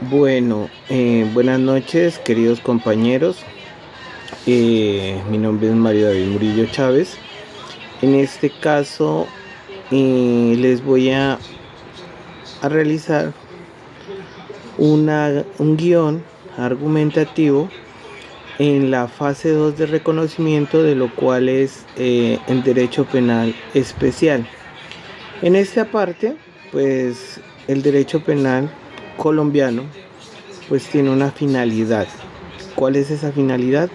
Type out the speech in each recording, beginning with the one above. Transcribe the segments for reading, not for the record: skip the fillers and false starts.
Buenas noches, queridos compañeros. Mi nombre es Mario David Murillo Chávez. En este caso, les voy a realizar un guión argumentativo en la fase 2 de reconocimiento, de lo cual es el derecho penal especial. En esta parte, pues el derecho penal colombiano pues tiene una finalidad. ¿Cuál es esa finalidad?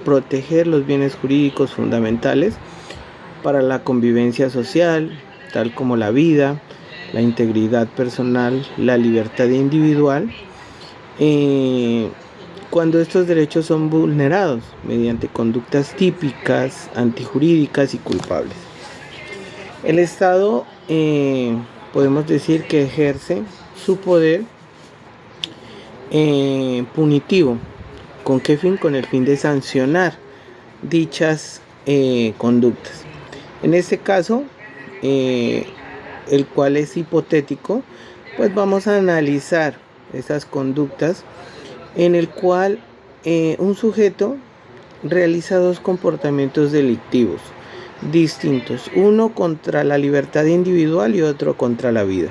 Proteger los bienes jurídicos fundamentales para la convivencia social, tal como la vida, la integridad personal, la libertad individual, cuando estos derechos son vulnerados mediante conductas típicas, antijurídicas y culpables. El Estado, podemos decir que ejerce su poder punitivo. ¿Con qué fin? Con el fin de sancionar dichas conductas. En este caso, el cual es hipotético, pues vamos a analizar esas conductas en el cual un sujeto realiza dos comportamientos delictivos distintos, uno contra la libertad individual y otro contra la vida.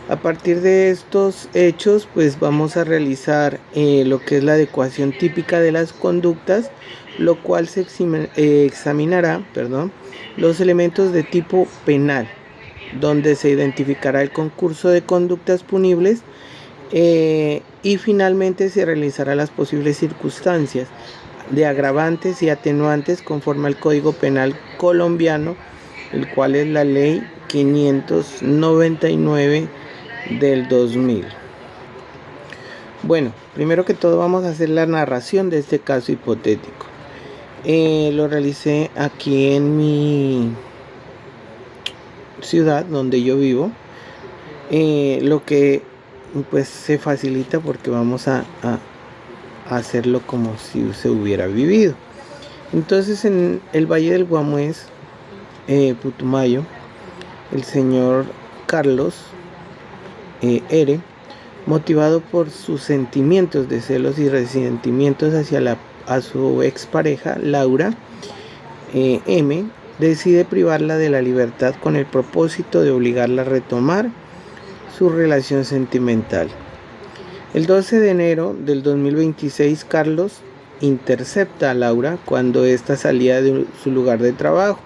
A partir de estos hechos, pues vamos a realizar lo que es la adecuación típica de las conductas, lo cual se examinará los elementos de tipo penal, donde se identificará el concurso de conductas punibles y finalmente se realizará las posibles circunstancias de agravantes y atenuantes conforme al Código Penal colombiano, el cual es la Ley 599 del 2000. Bueno, primero que todo vamos a hacer la narración de este caso hipotético. Lo realicé aquí en mi ciudad donde yo vivo, lo que pues se facilita porque vamos a hacerlo como si se hubiera vivido. Entonces, en el Valle del Guamués, Putumayo, el señor Carlos R., motivado por sus sentimientos de celos y resentimientos hacia su expareja Laura M., decide privarla de la libertad con el propósito de obligarla a retomar su relación sentimental. El 12 de enero del 2026, Carlos intercepta a Laura cuando ésta salía de su lugar de trabajo.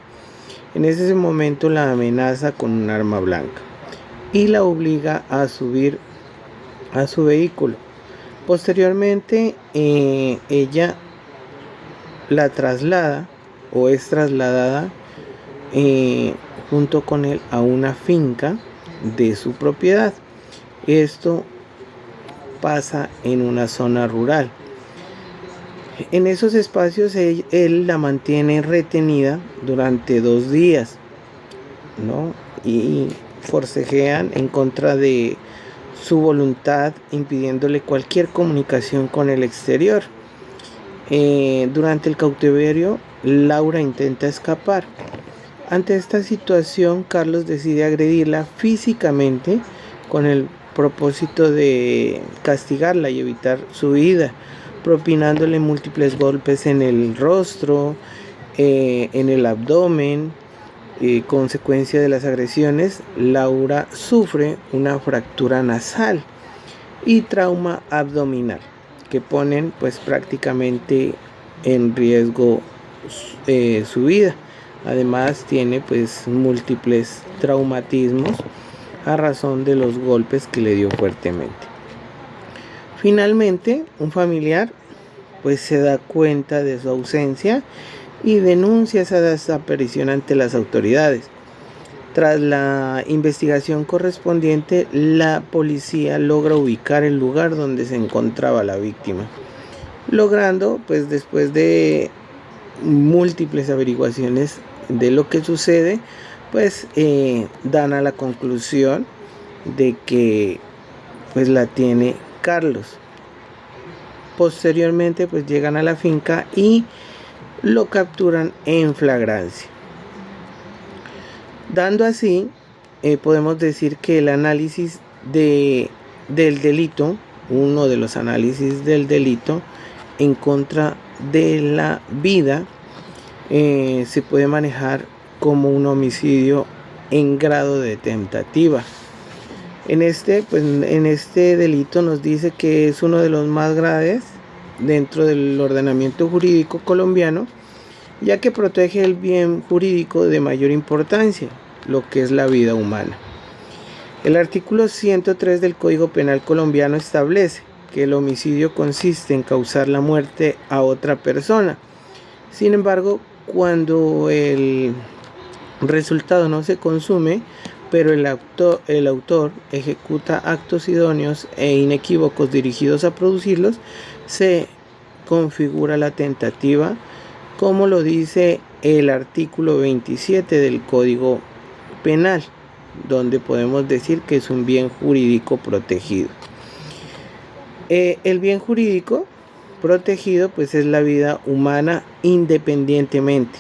En ese momento la amenaza con un arma blanca y la obliga a subir a su vehículo. Posteriormente, ella la traslada o es trasladada junto con él a una finca de su propiedad. Esto pasa en una zona rural. En esos espacios él la mantiene retenida durante 2 días, ¿no? Y forcejean en contra de su voluntad, impidiéndole cualquier comunicación con el exterior. Durante el cautiverio, Laura intenta escapar. Ante esta situación, Carlos decide agredirla físicamente con el propósito de castigarla y evitar su huida, propinándole múltiples golpes en el rostro, en el abdomen. Consecuencia de las agresiones, Laura sufre una fractura nasal y trauma abdominal que ponen pues prácticamente en riesgo su vida. Además tiene pues múltiples traumatismos a razón de los golpes que le dio fuertemente. Finalmente, un familiar pues se da cuenta de su ausencia y denuncia esa desaparición ante las autoridades. Tras la investigación correspondiente, la policía logra ubicar el lugar donde se encontraba la víctima, logrando, pues después de múltiples averiguaciones de lo que sucede, pues dan a la conclusión de que pues la tiene Carlos. Posteriormente, pues llegan a la finca y lo capturan en flagrancia. Dando así, podemos decir que el análisis del delito uno de los análisis del delito en contra de la vida, se puede manejar como un homicidio en grado de tentativa. En este delito nos dice que es uno de los más graves dentro del ordenamiento jurídico colombiano, ya que protege el bien jurídico de mayor importancia, lo que es la vida humana. El artículo 103 del Código Penal colombiano establece que el homicidio consiste en causar la muerte a otra persona. Sin embargo, cuando el resultado no se consume, pero el autor ejecuta actos idóneos e inequívocos dirigidos a producirlos, se configura la tentativa, como lo dice el artículo 27 del Código Penal, donde podemos decir que es un bien jurídico protegido. El bien jurídico protegido pues es la vida humana independientemente,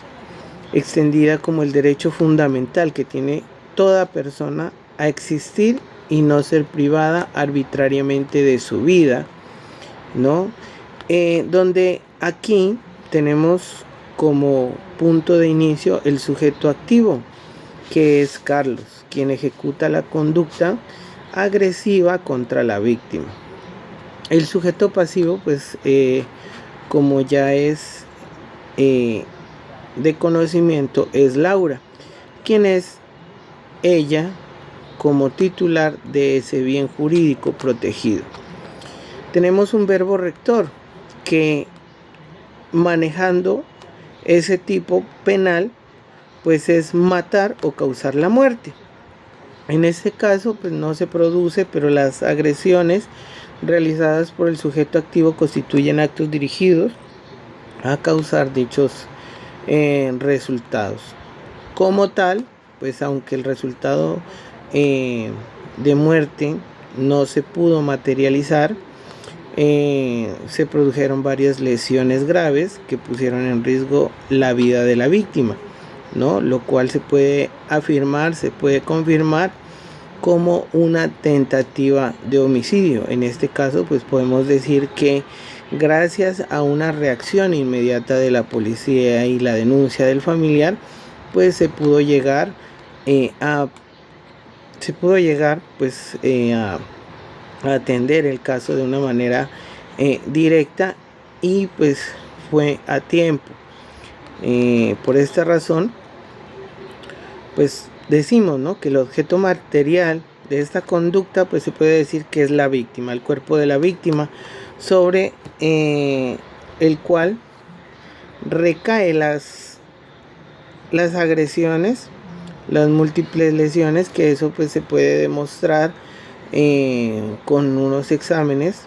extendida como el derecho fundamental que tiene toda persona a existir y no ser privada arbitrariamente de su vida, ¿no? Donde aquí tenemos como punto de inicio el sujeto activo, que es Carlos, quien ejecuta la conducta agresiva contra la víctima. El sujeto pasivo, pues, como ya es de conocimiento, es Laura, quien es ella como titular de ese bien jurídico protegido. Tenemos un verbo rector que, manejando ese tipo penal, pues es matar o causar la muerte. En este caso pues no se produce, pero las agresiones realizadas por el sujeto activo constituyen actos dirigidos a causar dichos resultados. Como tal, pues aunque el resultado de muerte no se pudo materializar, se produjeron varias lesiones graves que pusieron en riesgo la vida de la víctima, ¿no? Lo cual se puede afirmar, se puede confirmar como una tentativa de homicidio. En este caso, pues podemos decir que gracias a una reacción inmediata de la policía y la denuncia del familiar, pues se pudo llegar a atender el caso de una manera directa, y pues fue a tiempo. Por esta razón, pues decimos, ¿no?, que el objeto material de esta conducta pues se puede decir que es la víctima, el cuerpo de la víctima, sobre el cual recae las agresiones, las múltiples lesiones, que eso pues se puede demostrar con unos exámenes,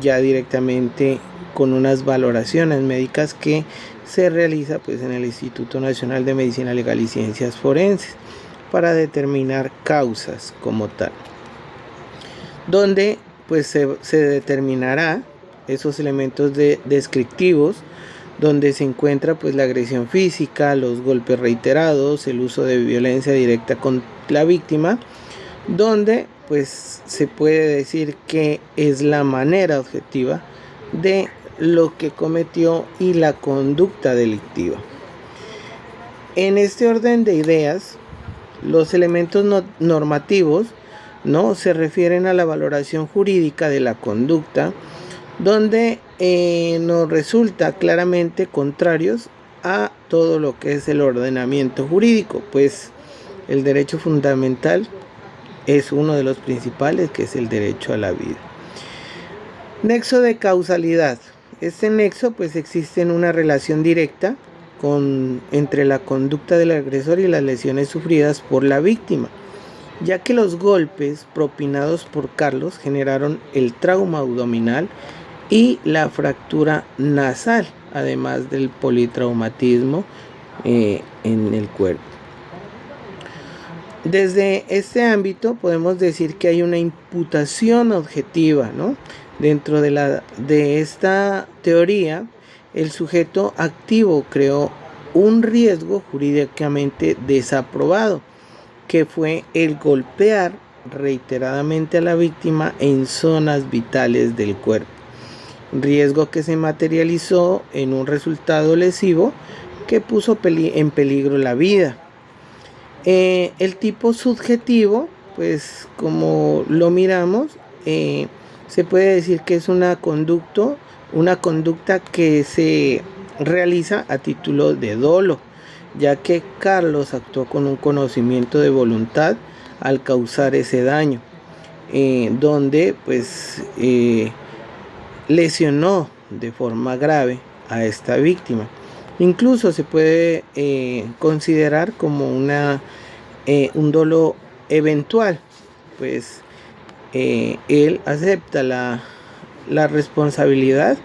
ya directamente con unas valoraciones médicas que se realiza pues en el Instituto Nacional de Medicina Legal y Ciencias Forenses para determinar causas como tal, donde pues se determinará esos elementos descriptivos, donde se encuentra pues la agresión física, los golpes reiterados, el uso de violencia directa con la víctima, donde pues se puede decir que es la manera objetiva de lo que cometió y la conducta delictiva. En este orden de ideas, los elementos normativos, ¿no?, se refieren a la valoración jurídica de la conducta, donde nos resulta claramente contrarios a todo lo que es el ordenamiento jurídico, pues el derecho fundamental es uno de los principales, que es el derecho a la vida. Nexo de causalidad. Este nexo pues existe en una relación directa entre la conducta del agresor y las lesiones sufridas por la víctima, ya que los golpes propinados por Carlos generaron el trauma abdominal y la fractura nasal, además del politraumatismo en el cuerpo. Desde este ámbito podemos decir que hay una imputación objetiva, ¿no? Dentro de esta teoría, el sujeto activo creó un riesgo jurídicamente desaprobado, que fue el golpear reiteradamente a la víctima en zonas vitales del cuerpo, riesgo que se materializó en un resultado lesivo que puso en peligro la vida. El tipo subjetivo, pues como lo miramos, se puede decir que es una conducta que se realiza a título de dolo, ya que Carlos actuó con un conocimiento de voluntad al causar ese daño, donde pues lesionó de forma grave a esta víctima. Incluso se puede considerar como un dolo eventual, pues él acepta la responsabilidad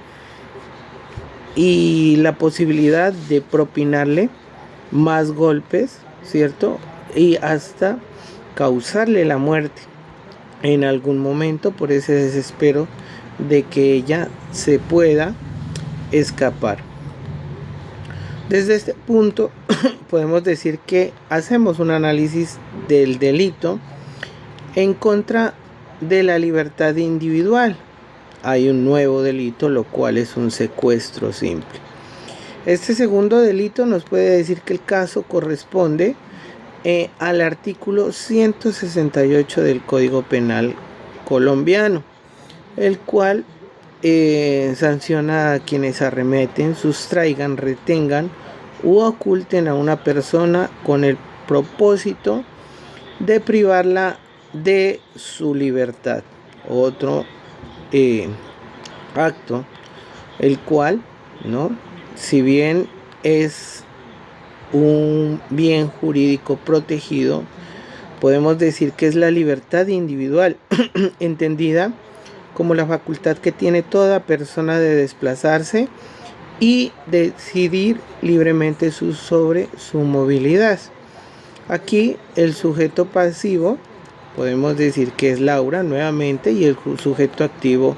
y la posibilidad de propinarle más golpes, ¿cierto? Y hasta causarle la muerte en algún momento por ese desespero de que ella se pueda escapar. Desde este punto podemos decir que hacemos un análisis del delito en contra de la libertad individual. Hay un nuevo delito, lo cual es un secuestro simple. Este segundo delito nos puede decir que el caso corresponde al artículo 168 del Código Penal colombiano, el cual sanciona a quienes arremeten, sustraigan, retengan u oculten a una persona con el propósito de privarla de su libertad. Otro acto, el cual, ¿no?, si bien es un bien jurídico protegido, podemos decir que es la libertad individual, entendida como la facultad que tiene toda persona de desplazarse y decidir libremente sobre su movilidad. Aquí el sujeto pasivo podemos decir que es Laura nuevamente, y el sujeto activo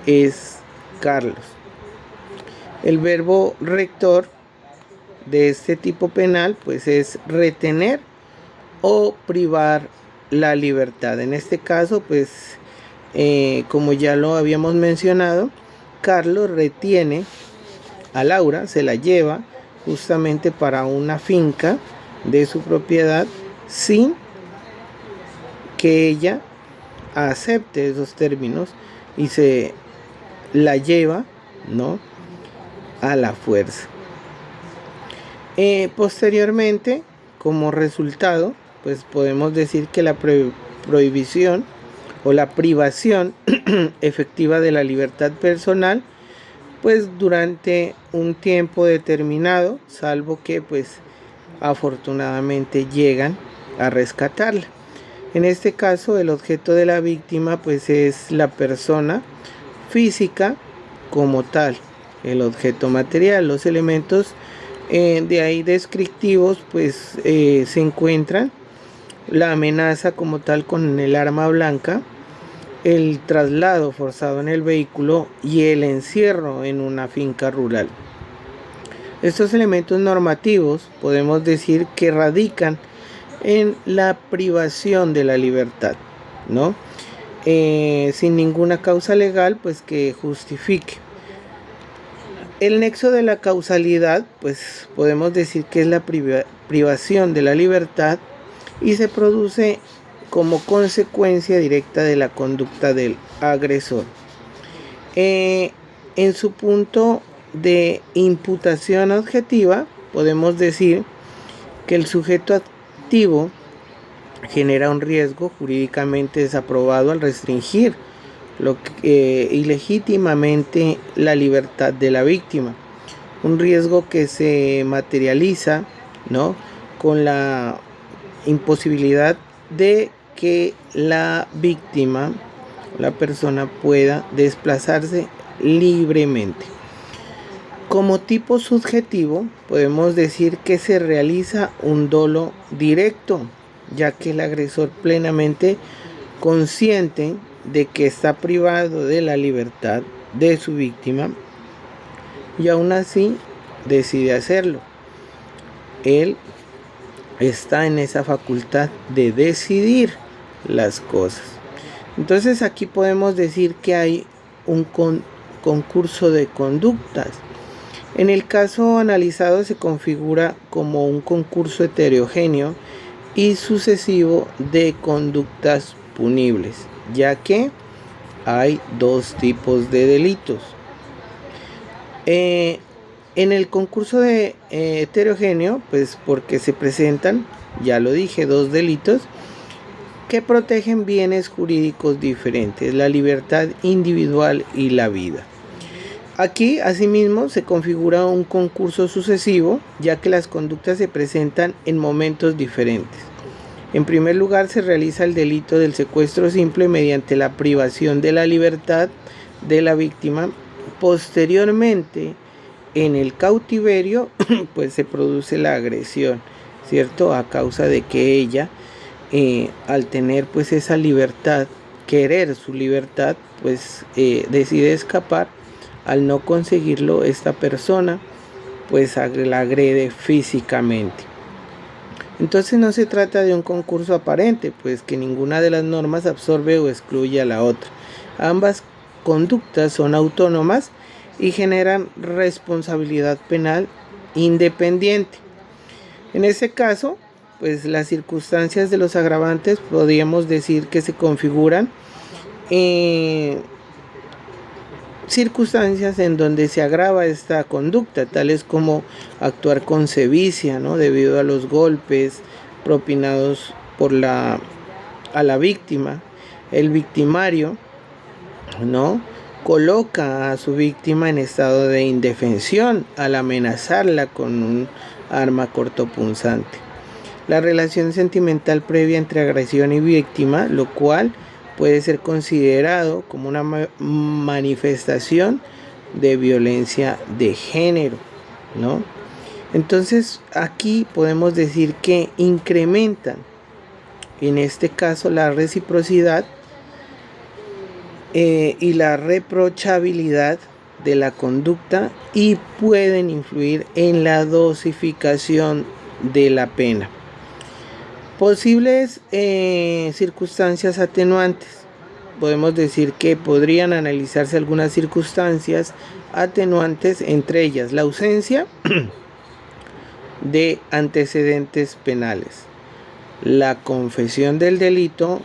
es Carlos. El verbo rector de este tipo penal pues es retener o privar la libertad. En este caso pues como ya lo habíamos mencionado, Carlos retiene a Laura, se la lleva justamente para una finca de su propiedad sin que ella acepte esos términos y se la lleva, ¿no?, a la fuerza. Posteriormente, como resultado, pues podemos decir que la prohibición o la privación efectiva de la libertad personal, pues durante un tiempo determinado, salvo que pues afortunadamente llegan a rescatarla. En este caso, el objeto de la víctima pues es la persona física como tal, el objeto material. Los elementos de ahí descriptivos pues se encuentran la amenaza como tal con el arma blanca, el traslado forzado en el vehículo y el encierro en una finca rural. Estos elementos normativos podemos decir que radican en la privación de la libertad, ¿no? Sin ninguna causa legal pues que justifique. El nexo de la causalidad pues podemos decir que es la privación de la libertad y se produce como consecuencia directa de la conducta del agresor. En su punto de imputación objetiva podemos decir que el sujeto activo genera un riesgo jurídicamente desaprobado al restringir ilegítimamente la libertad de la víctima, un riesgo que se materializa, ¿no?, con la imposibilidad de que la víctima, la persona, pueda desplazarse libremente. Como tipo subjetivo podemos decir que se realiza un dolo directo, ya que el agresor plenamente consciente de que está privado de la libertad de su víctima y aún así decide hacerlo. Él está en esa facultad de decidir las cosas. Entonces aquí podemos decir que hay un concurso de conductas. En el caso analizado se configura como un concurso heterogéneo y sucesivo de conductas punibles, ya que hay dos tipos de delitos. En el concurso de heterogéneo, pues porque se presentan, ya lo dije, dos delitos que protegen bienes jurídicos diferentes, la libertad individual y la vida. Aquí, asimismo, se configura un concurso sucesivo, ya que las conductas se presentan en momentos diferentes. En primer lugar, se realiza el delito del secuestro simple mediante la privación de la libertad de la víctima. Posteriormente, en el cautiverio, pues se produce la agresión, ¿cierto? A causa de que ella, al tener pues esa libertad, querer su libertad, pues decide escapar. Al no conseguirlo, esta persona pues la agrede físicamente. Entonces no se trata de un concurso aparente, pues que ninguna de las normas absorbe o excluye a la otra. Ambas conductas son autónomas y generan responsabilidad penal independiente. En ese caso, pues las circunstancias de los agravantes podríamos decir que se configuran circunstancias en donde se agrava esta conducta, tales como actuar con sevicia, ¿no? Debido a los golpes propinados a la víctima. El victimario, ¿no?, coloca a su víctima en estado de indefensión al amenazarla con un arma cortopunzante. La relación sentimental previa entre agresión y víctima, lo cual puede ser considerado como una manifestación de violencia de género, ¿no? Entonces aquí podemos decir que incrementan en este caso la reciprocidad y la reprochabilidad de la conducta y pueden influir en la dosificación de la pena. Posibles circunstancias atenuantes. Podemos decir que podrían analizarse algunas circunstancias atenuantes, entre ellas la ausencia de antecedentes penales, la confesión del delito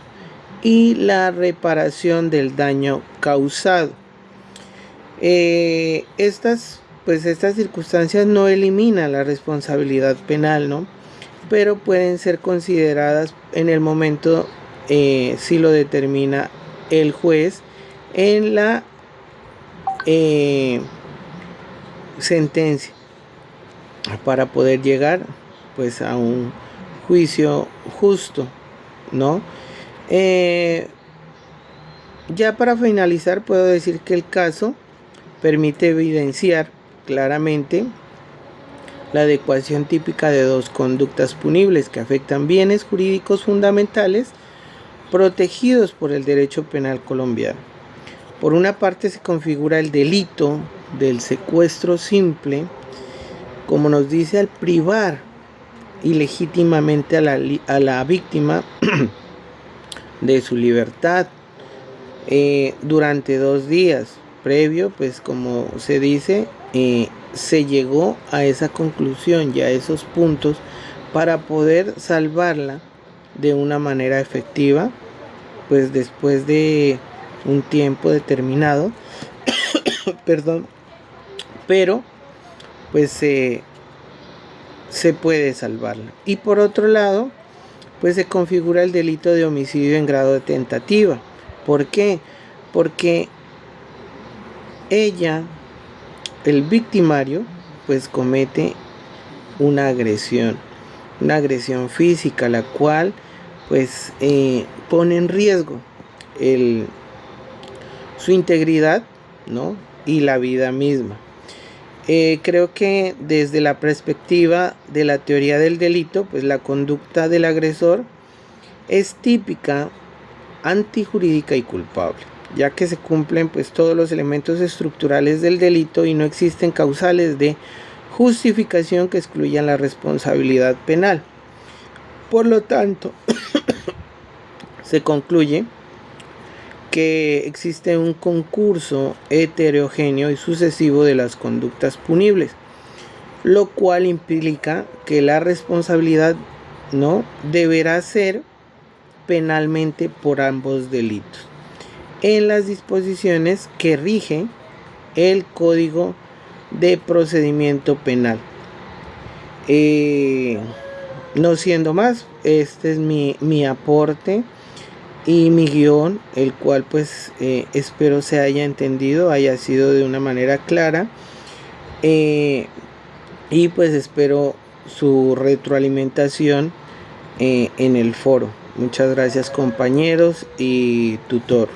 y la reparación del daño causado. Estas circunstancias no eliminan la responsabilidad penal, ¿no?, pero pueden ser consideradas en el momento, si lo determina el juez en la sentencia, para poder llegar pues a un juicio justo, ¿no? Ya para finalizar, puedo decir que el caso permite evidenciar claramente la adecuación típica de dos conductas punibles que afectan bienes jurídicos fundamentales protegidos por el derecho penal colombiano. Por una parte se configura el delito del secuestro simple, como nos dice, al privar ilegítimamente a la víctima de su libertad durante 2 días. Previo, pues como se dice, se llegó a esa conclusión y a esos puntos para poder salvarla de una manera efectiva, pues después de un tiempo determinado, perdón, pero pues se puede salvarla. Y por otro lado, pues se configura el delito de homicidio en grado de tentativa. ¿Por qué? Porque el victimario, pues comete una agresión física, la cual pues pone en riesgo su integridad, ¿no?, y la vida misma. Creo que desde la perspectiva de la teoría del delito, pues la conducta del agresor es típica, antijurídica y culpable, ya que se cumplen pues todos los elementos estructurales del delito y no existen causales de justificación que excluyan la responsabilidad penal. Por lo tanto, se concluye que existe un concurso heterogéneo y sucesivo de las conductas punibles, lo cual implica que la responsabilidad no deberá ser penalmente por ambos delitos en las disposiciones que rige el Código de Procedimiento Penal. No siendo más, este es mi aporte y mi guión, el cual pues espero se haya entendido, haya sido de una manera clara, y pues espero su retroalimentación en el foro. Muchas gracias, compañeros y tutor.